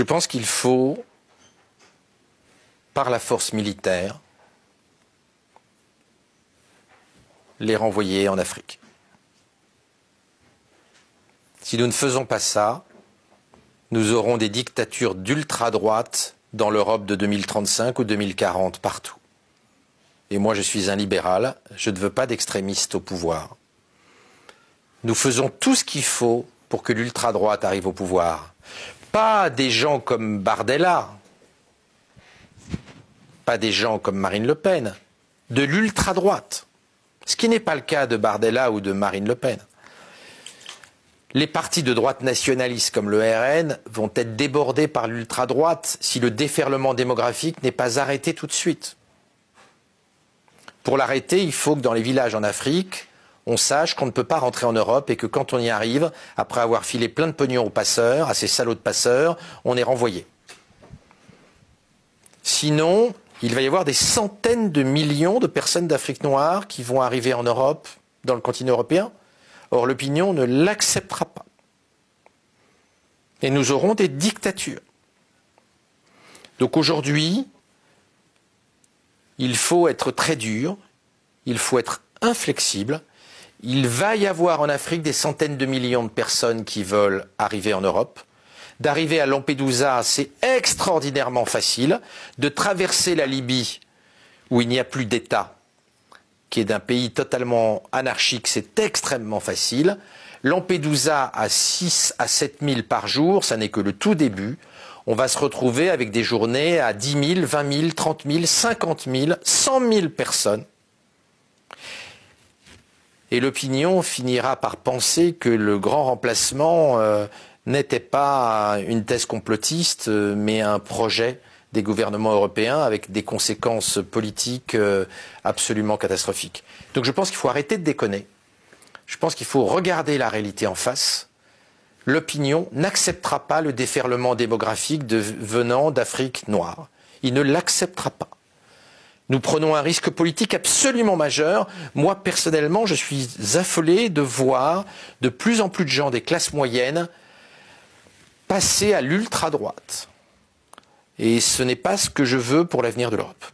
Je pense qu'il faut, par la force militaire, les renvoyer en Afrique. Si nous ne faisons pas ça, nous aurons des dictatures d'ultra-droite dans l'Europe de 2035 ou 2040 partout. Et moi, je suis un libéral, je ne veux pas d'extrémistes au pouvoir. Nous faisons tout ce qu'il faut pour que l'ultra-droite arrive au pouvoir. Pas des gens comme Bardella, pas des gens comme Marine Le Pen, de l'ultra-droite. Ce qui n'est pas le cas de Bardella ou de Marine Le Pen. Les partis de droite nationalistes comme le RN vont être débordés par l'ultra-droite si le déferlement démographique n'est pas arrêté tout de suite. Pour l'arrêter, il faut que dans les villages en Afrique, on sache qu'on ne peut pas rentrer en Europe et que quand on y arrive, après avoir filé plein de pognon aux passeurs, à ces salauds de passeurs, on est renvoyé. Sinon, il va y avoir des centaines de millions de personnes d'Afrique noire qui vont arriver en Europe, dans le continent européen. Or, l'opinion ne l'acceptera pas. Et nous aurons des dictatures. Donc aujourd'hui, il faut être très dur, il faut être inflexible. Il va y avoir en Afrique des centaines de millions de personnes qui veulent arriver en Europe. D'arriver à Lampedusa, c'est extraordinairement facile. De traverser la Libye, où il n'y a plus d'État, qui est d'un pays totalement anarchique, c'est extrêmement facile. Lampedusa à 6 à 7 000 par jour, ça n'est que le tout début. On va se retrouver avec des journées à 10 000, 20 000, 30 000, 50 000, 100 000 personnes. Et l'opinion finira par penser que le grand remplacement n'était pas une thèse complotiste, mais un projet des gouvernements européens avec des conséquences politiques absolument catastrophiques. Donc je pense qu'il faut arrêter de déconner. Je pense qu'il faut regarder la réalité en face. L'opinion n'acceptera pas le déferlement démographique venant d'Afrique noire. Il ne l'acceptera pas. Nous prenons un risque politique absolument majeur. Moi, personnellement, je suis affolé de voir de plus en plus de gens des classes moyennes passer à l'ultra-droite. Et ce n'est pas ce que je veux pour l'avenir de l'Europe.